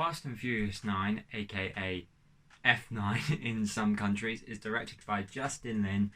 Fast and Furious 9, aka F9 in some countries, is directed by Justin Lin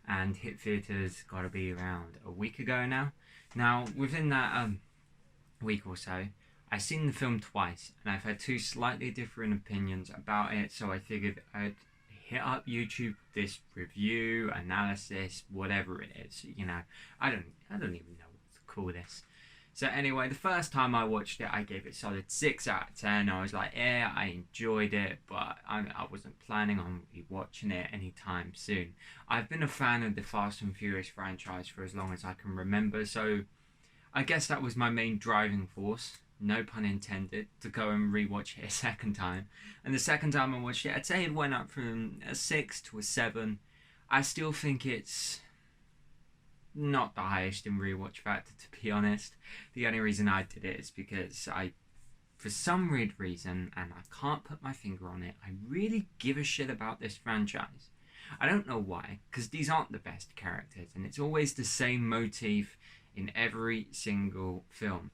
and hit theatres gotta be around a week ago now. Now, within that week or so, I've seen the film twice and I've had two slightly different opinions about it, so I figured I'd hit up YouTube this review, analysis, whatever it is, you know. I don't even know what to call this. So anyway, the first time I watched it, I gave it a solid 6 out of 10. I was like, yeah, I enjoyed it, but I wasn't planning on rewatching it anytime soon. I've been a fan of the Fast and Furious franchise for as long as I can remember, so I guess that was my main driving force, no pun intended, to go and rewatch it a second time. And the second time I watched it, I'd say it went up from a 6 to a 7. I still think it's not the highest in rewatch factor, to be honest. The only reason I did it is because for some weird reason, and I can't put my finger on it, I really give a shit about this franchise. I don't know why, because these aren't the best characters, and it's always the same motif in every single film.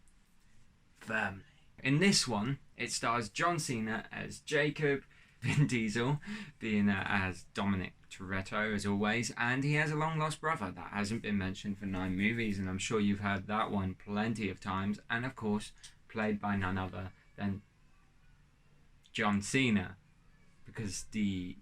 Family. In this one, it stars John Cena as Jacob, Vin Diesel being as Dominic Toretto as always, and he has a long lost brother that hasn't been mentioned for 9 movies, and I'm sure you've heard that one plenty of times, and of course played by none other than John Cena, because the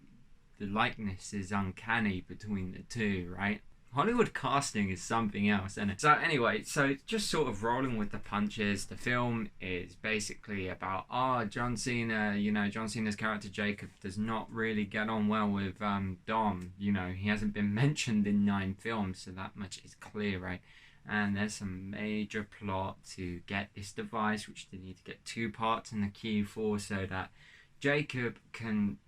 likeness is uncanny between the two, right? Hollywood casting is something else, isn't it? So anyway, so just sort of rolling with the punches. The film is basically about, John Cena, you know, John Cena's character Jacob does not really get on well with Dom. You know, he hasn't been mentioned in 9 films, so that much is clear, right? And there's some major plot to get this device, which they need to get 2 parts in the Q4 so that Jacob can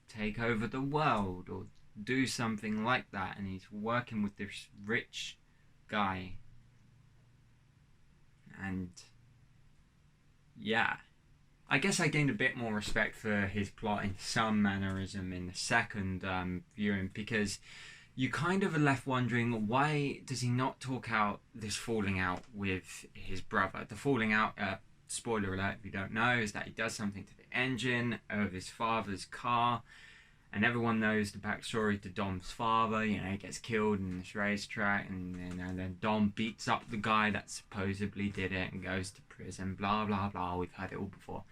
take over the world or do something like that, and he's working with this rich guy, and yeah, I guess I gained a bit more respect for his plot in some mannerism in the second viewing, because you kind of are left wondering, why does he not talk out this falling out with his brother? The falling out, spoiler alert if you don't know, is that he does something to the engine of his father's car. And everyone knows the backstory to Dom's father. You know, he gets killed in this racetrack, and then Dom beats up the guy that supposedly did it and goes to prison. Blah blah blah. We've heard it all before.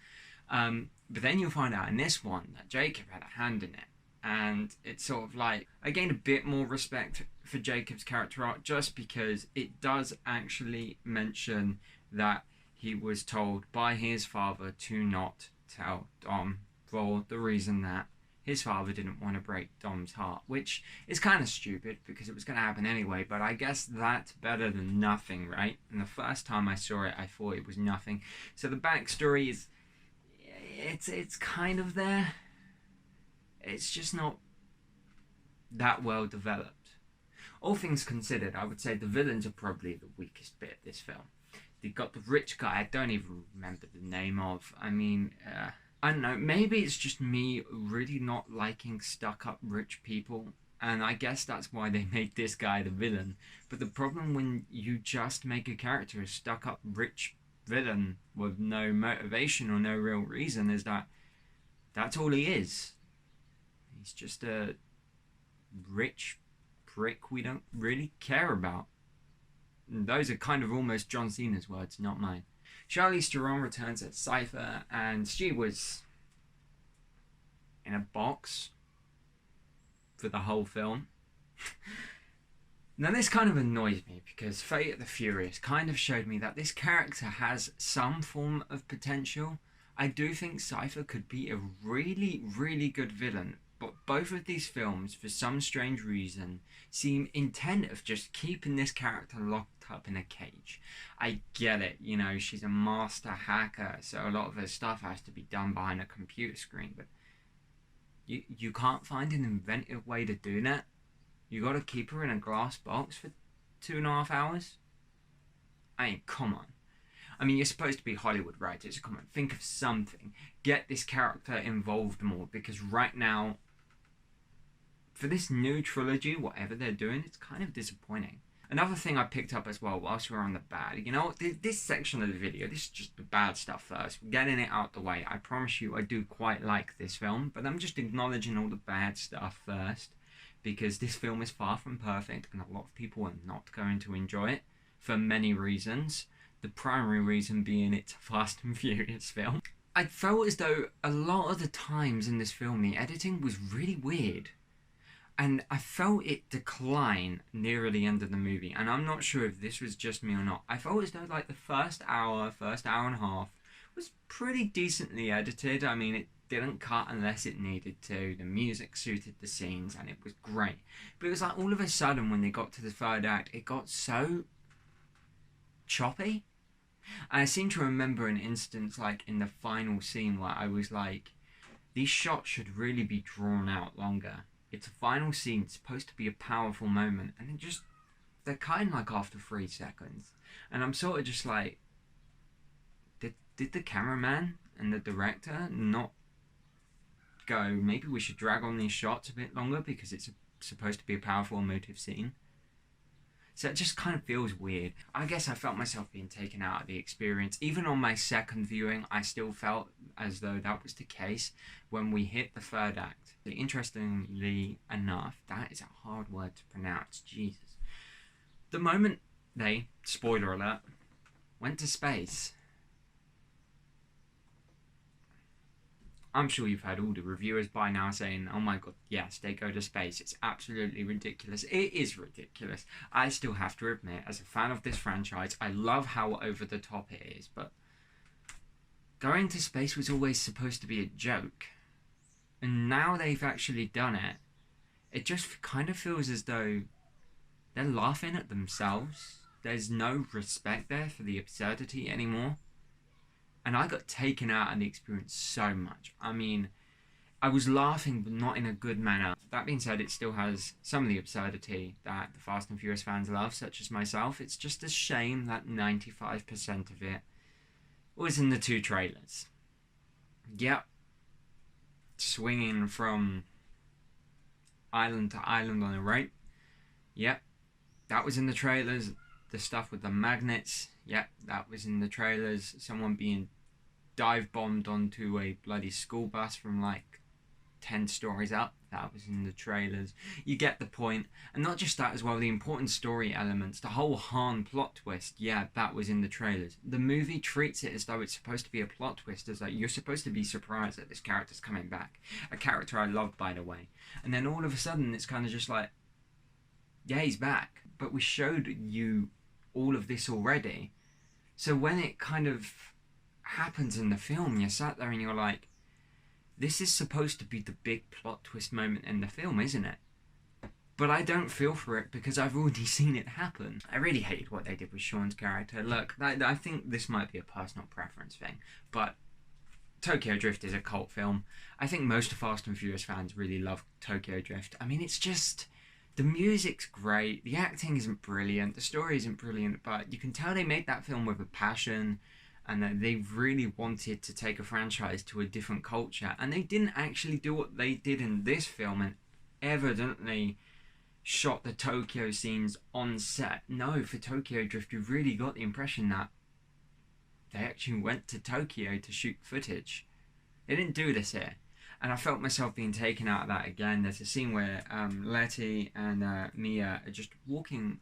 But then you'll find out in this one that Jacob had a hand in it, and it's sort of like I gained a bit more respect for Jacob's character arc just because it does actually mention that he was told by his father to not tell Dom for the reason that his father didn't want to break Dom's heart, which is kind of stupid because it was going to happen anyway, but I guess that's better than nothing, right? And the first time I saw it, I thought it was nothing. So the backstory is, it's kind of there. It's just not that well developed. All things considered, I would say the villains are probably the weakest bit of this film. They've got the rich guy, I don't even remember the name of. I mean, I don't know, maybe it's just me really not liking stuck-up rich people, and I guess that's why they made this guy the villain. But the problem when you just make a character a stuck-up rich villain with no motivation or no real reason is that that's all he is. He's just a rich prick we don't really care about. And those are kind of almost John Cena's words, not mine. Charlize Theron returns as Cypher, and she was in a box for the whole film. Now this kind of annoys me because Fate of the Furious kind of showed me that this character has some form of potential. I do think Cypher could be a really, really good villain, but both of these films, for some strange reason, seem intent of just keeping this character locked up in a cage. I get it, you know, she's a master hacker, so a lot of her stuff has to be done behind a computer screen, but you can't find an inventive way to do that? You gotta keep her in a glass box for 2.5 hours? I mean, come on. I mean, you're supposed to be Hollywood writers, come on, think of something. Get this character involved more, because right now, for this new trilogy, whatever they're doing, it's kind of disappointing. Another thing I picked up as well whilst we're on the bad, you know, this section of the video, this is just the bad stuff first. We're getting it out the way. I promise you I do quite like this film, but I'm just acknowledging all the bad stuff first, because this film is far from perfect and a lot of people are not going to enjoy it for many reasons. The primary reason being it's a Fast and Furious film. I felt as though a lot of the times in this film the editing was really weird. And I felt it decline near the end of the movie. And I'm not sure if this was just me or not. I felt as though like the first hour and a half was pretty decently edited. I mean, it didn't cut unless it needed to. The music suited the scenes and it was great. But it was like all of a sudden when they got to the third act, it got so choppy. And I seem to remember an instance like in the final scene where I was like, these shots should really be drawn out longer. It's a final scene, it's supposed to be a powerful moment, and they're kind of like after 3 seconds. And I'm sort of just like, did the cameraman and the director not go, maybe we should drag on these shots a bit longer because it's supposed to be a powerful emotive scene? So it just kind of feels weird. I guess I felt myself being taken out of the experience. Even on my second viewing, I still felt as though that was the case when we hit the third act. Interestingly enough, that is a hard word to pronounce, Jesus. The moment they, spoiler alert, went to space, I'm sure you've heard all the reviewers by now saying, oh my god, yes, they go to space. It's absolutely ridiculous. It is ridiculous. I still have to admit, as a fan of this franchise, I love how over the top it is, but going to space was always supposed to be a joke. And now they've actually done it. It just kind of feels as though they're laughing at themselves. There's no respect there for the absurdity anymore. And I got taken out of the experience so much. I mean, I was laughing, but not in a good manner. That being said, it still has some of the absurdity that the Fast and Furious fans love, such as myself. It's just a shame that 95% of it was in the 2 trailers. Yep. Swinging from island to island on a rope. Yep. That was in the trailers. The stuff with the magnets. Yep, that was in the trailers. Someone being dive bombed onto a bloody school bus from like 10 stories up. That was in the trailers. You get the point. And not just that as well, the important story elements, the whole Han plot twist, yeah, that was in the trailers. The movie treats it as though it's supposed to be a plot twist, as though you're supposed to be surprised that this character's coming back. A character I love, by the way. And then all of a sudden it's kind of just like, yeah, he's back. But we showed you all of this already. So when it kind of happens in the film, you're sat there and you're like, this is supposed to be the big plot twist moment in the film, isn't it? But I don't feel for it because I've already seen it happen. I really hated what they did with Sean's character. Look, I think this might be a personal preference thing, but Tokyo Drift is a cult film. I think most Fast and Furious fans really love Tokyo Drift. I mean, it's just, the music's great, the acting isn't brilliant, the story isn't brilliant, but you can tell they made that film with a passion and that they really wanted to take a franchise to a different culture. And they didn't actually do what they did in this film and evidently shot the Tokyo scenes on set. No, for Tokyo Drift, you really got the impression that they actually went to Tokyo to shoot footage. They didn't do this here. And I felt myself being taken out of that again. There's a scene where Letty and Mia are just walking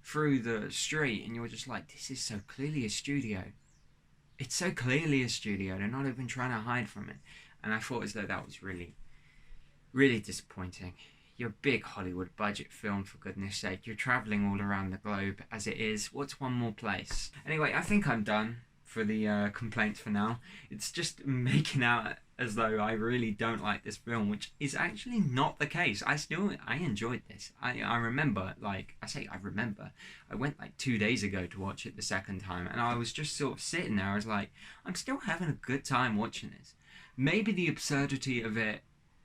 through the street and you're just like, this is so clearly a studio. It's so clearly a studio. They're not even trying to hide from it. And I thought as though that was really, really disappointing. You're a big Hollywood budget film, for goodness sake. You're travelling all around the globe as it is. What's one more place? Anyway, I think I'm done for the complaints for now. It's just making out as though I really don't like this film, which is actually not the case. I enjoyed this. I remember, I went like 2 days ago to watch it the second time, and I was just sort of sitting there, I was like, I'm still having a good time watching this. Maybe the absurdity of it,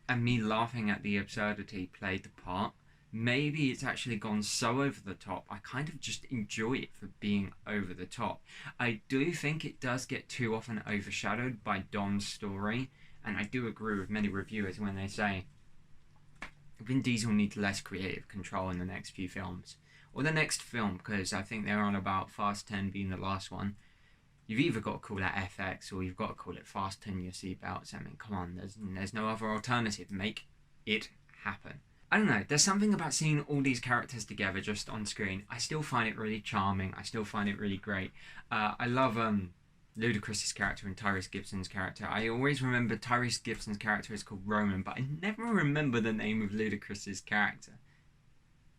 and me laughing at the absurdity, played the part. Maybe it's actually gone so over the top, I kind of just enjoy it for being over the top. I do think it does get too often overshadowed by Dom's story, and I do agree with many reviewers when they say Vin Diesel needs less creative control in the next few films. or the next film, because I think they're on about Fast 10 being the last one. You've either got to call that FX or you've got to call it Fasten Your Seatbelts. I mean, come on, there's no other alternative. Make it happen. I don't know, there's something about seeing all these characters together just on screen. I still find it really charming. I still find it really great. I love Ludacris's character and Tyrese Gibson's character. I always remember Tyrese Gibson's character is called Roman, but I never remember the name of Ludacris's character.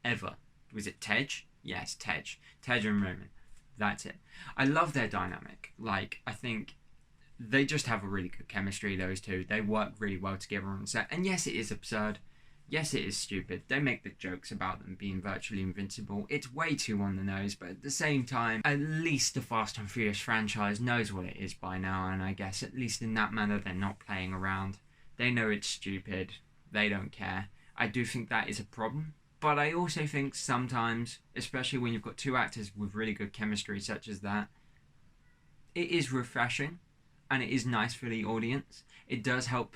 Ever. Was it Tej? Yes, Tej. Tej and Roman. That's it. I love their dynamic. Like, I think they just have a really good chemistry, those two. They work really well together on set. And yes, it is absurd. Yes, it is stupid. They make the jokes about them being virtually invincible. It's way too on the nose, but at the same time, at least the Fast and Furious franchise knows what it is by now, and I guess at least in that manner they're not playing around. They know it's stupid. They don't care. I do think that is a problem, but I also think sometimes, especially when you've got two actors with really good chemistry such as that, it is refreshing, and it is nice for the audience. It does help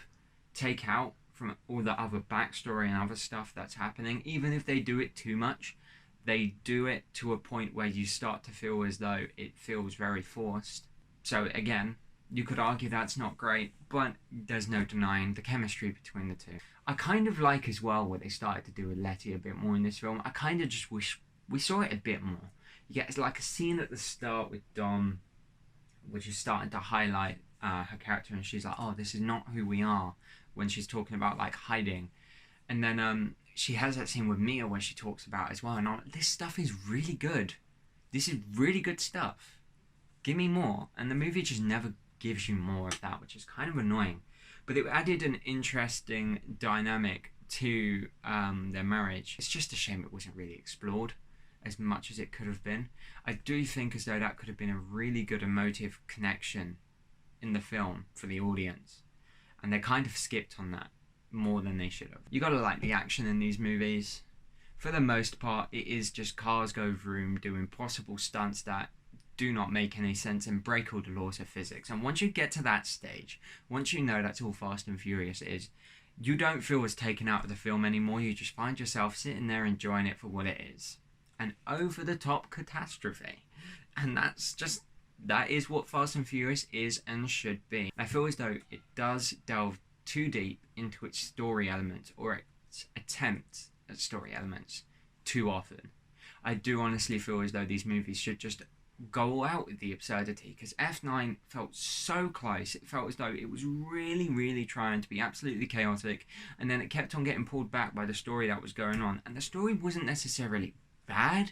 take out from all the other backstory and other stuff that's happening. Even if they do it too much, they do it to a point where you start to feel as though it feels very forced. So again, you could argue that's not great, but there's no denying the chemistry between the two. I kind of like as well what they started to do with Letty a bit more in this film. I kind of just wish we saw it a bit more. You get like a scene at the start with Dom, which is starting to highlight her character, and she's like, oh, this is not who we are, when she's talking about like hiding. And then she has that scene with Mia where she talks about as well, and I'm like, this stuff is really good. This is really good stuff. Give me more. And the movie just never gives you more of that, which is kind of annoying. But it added an interesting dynamic to their marriage. It's just a shame it wasn't really explored as much as it could have been. I do think as though that could have been a really good emotive connection in the film for the audience. And they kind of skipped on that more than they should have. You gotta like the action in these movies. For the most part, it is just cars go vroom, do impossible stunts that do not make any sense and break all the laws of physics. And once you get to that stage, once you know that's all Fast and Furious is, you don't feel as taken out of the film anymore. You just find yourself sitting there enjoying it for what it is. An over-the-top catastrophe. And that is what Fast and Furious is and should be. I feel as though it does delve too deep into its story elements, or its attempt at story elements, too often. I do honestly feel as though these movies should just go all out with the absurdity, because F9 felt so close. It felt as though it was really, really trying to be absolutely chaotic, and then it kept on getting pulled back by the story that was going on. And the story wasn't necessarily bad.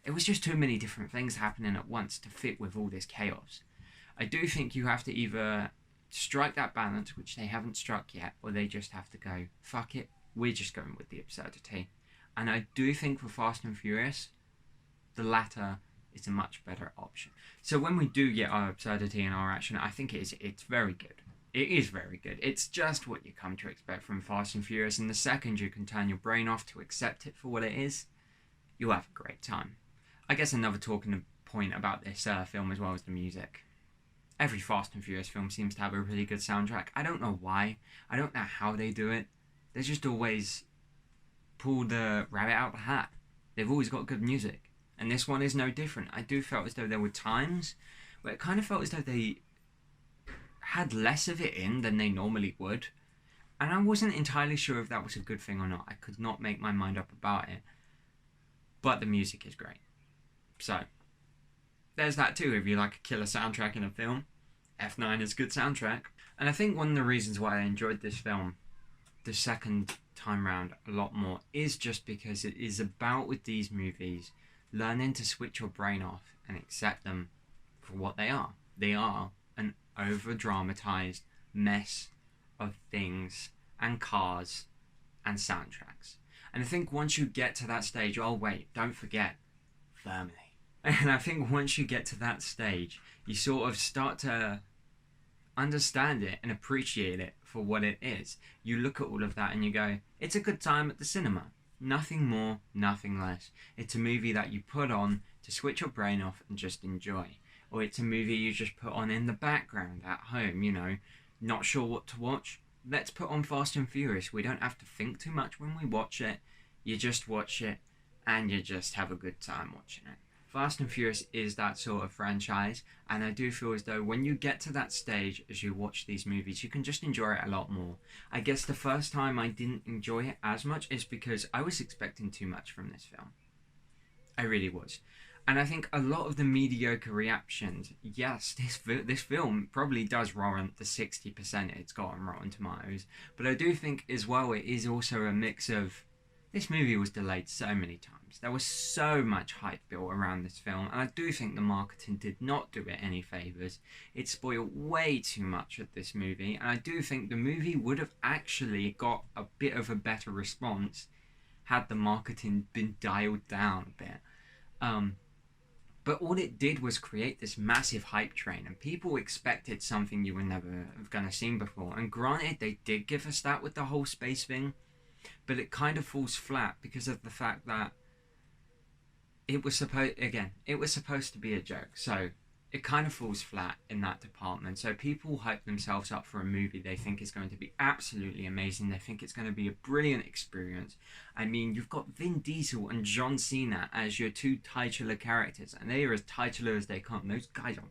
It was just too many different things happening at once to fit with all this chaos. I do think you have to either strike that balance, which they haven't struck yet, or they just have to go, fuck it, we're just going with the absurdity. And I do think for Fast and Furious, the latter is a much better option. So when we do get our absurdity and our action, I think it's very good. It is very good. It's just what you come to expect from Fast and Furious, and the second you can turn your brain off to accept it for what it is, you'll have a great time. I guess another talking point about this film as well is the music. Every Fast and Furious film seems to have a really good soundtrack. I don't know why. I don't know how they do it. They just always pull the rabbit out of the hat. They've always got good music. And this one is no different. I do feel as though there were times where it kind of felt as though they had less of it in than they normally would. And I wasn't entirely sure if that was a good thing or not. I could not make my mind up about it. But the music is great. So, there's that too. If you like a killer soundtrack in a film, F9 is a good soundtrack. And I think one of the reasons why I enjoyed this film the second time round a lot more is just because it is about, with these movies, learning to switch your brain off and accept them for what they are. They are an over-dramatized mess of things and cars and soundtracks. And I think once you get to that stage, oh wait, don't forget, family. And I think once you get to that stage, you sort of start to understand it and appreciate it for what it is. You look at all of that and you go, it's a good time at the cinema. Nothing more, nothing less. It's a movie that you put on to switch your brain off and just enjoy. Or it's a movie you just put on in the background at home, you know, not sure what to watch. Let's put on Fast and Furious. We don't have to think too much when we watch it. You just watch it and you just have a good time watching it. Fast and Furious is that sort of franchise, and I do feel as though when you get to that stage as you watch these movies, you can just enjoy it a lot more. I guess the first time I didn't enjoy it as much is because I was expecting too much from this film. I really was. And I think a lot of the mediocre reactions, yes, this film probably does warrant the 60% it's got on Rotten Tomatoes, but I do think as well it is also a mix of, this movie was delayed so many times. There was so much hype built around this film, and I do think the marketing did not do it any favours. It spoiled way too much of this movie, and I do think the movie would have actually got a bit of a better response had the marketing been dialed down a bit. But all it did was create this massive hype train, and people expected something you were never gonna seen before. And granted, they did give us that with the whole space thing, but it kind of falls flat because of the fact that it was supposed to be a joke. So it kind of falls flat in that department. So people hype themselves up for a movie they think is going to be absolutely amazing. They think it's going to be a brilliant experience. I mean, you've got Vin Diesel and John Cena as your two titular characters, and they are as titular as they come. Those guys are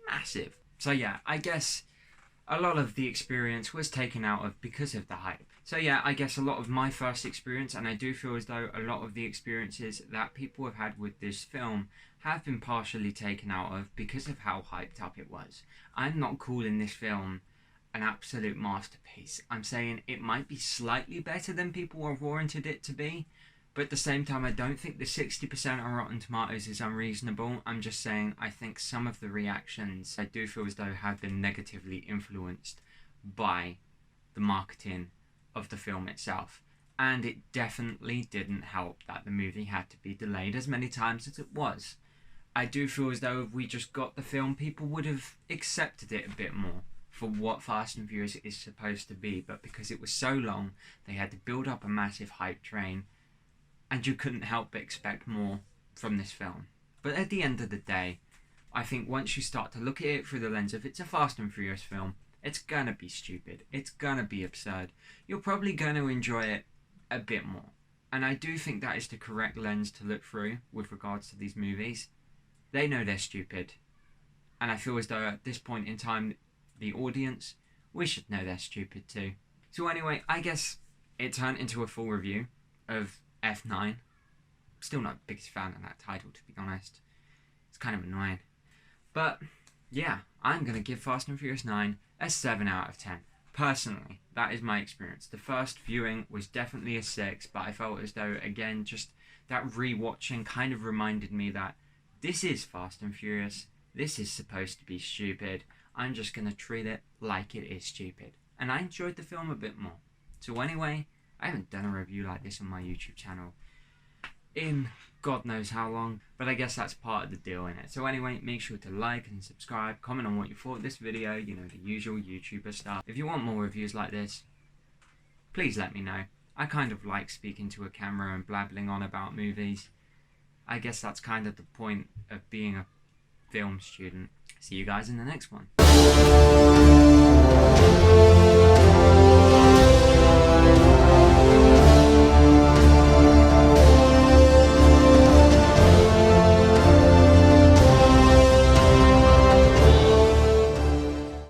massive. So yeah, I guess a lot of the experience was taken out of because of the hype. So yeah, I guess a lot of my first experience, and I do feel as though a lot of the experiences that people have had with this film have been partially taken out of because of how hyped up it was. I'm not calling this film an absolute masterpiece. I'm saying it might be slightly better than people have warranted it to be, but at the same time, I don't think the 60% on Rotten Tomatoes is unreasonable. I'm just saying I think some of the reactions I do feel as though have been negatively influenced by the marketing of the film itself. And it definitely didn't help that the movie had to be delayed as many times as it was. I do feel as though if we just got the film, people would have accepted it a bit more for what Fast and Furious is supposed to be. But because it was so long, they had to build up a massive hype train, and you couldn't help but expect more from this film. But at the end of the day, I think once you start to look at it through the lens of it's a Fast and Furious film, it's gonna be stupid. It's gonna be absurd. You're probably gonna enjoy it a bit more. And I do think that is the correct lens to look through with regards to these movies. They know they're stupid. And I feel as though at this point in time, the audience, we should know they're stupid too. So anyway, I guess it turned into a full review of F9. Still not the biggest fan of that title, to be honest. It's kind of annoying. But yeah, I'm going to give Fast and Furious 9 a 7 out of 10. Personally, that is my experience. The first viewing was definitely a 6, but I felt as though, again, just that rewatching kind of reminded me that this is Fast and Furious. This is supposed to be stupid. I'm just going to treat it like it is stupid. And I enjoyed the film a bit more. So anyway, I haven't done a review like this on my YouTube channel in God knows how long, but I guess that's part of the deal in it. So anyway, make sure to like and subscribe, comment on what you thought of this video, you know, the usual YouTuber stuff. If you want more reviews like this, please let me know. I kind of like speaking to a camera and blabbling on about movies. I guess that's kind of the point of being a film student. See you guys in the next one.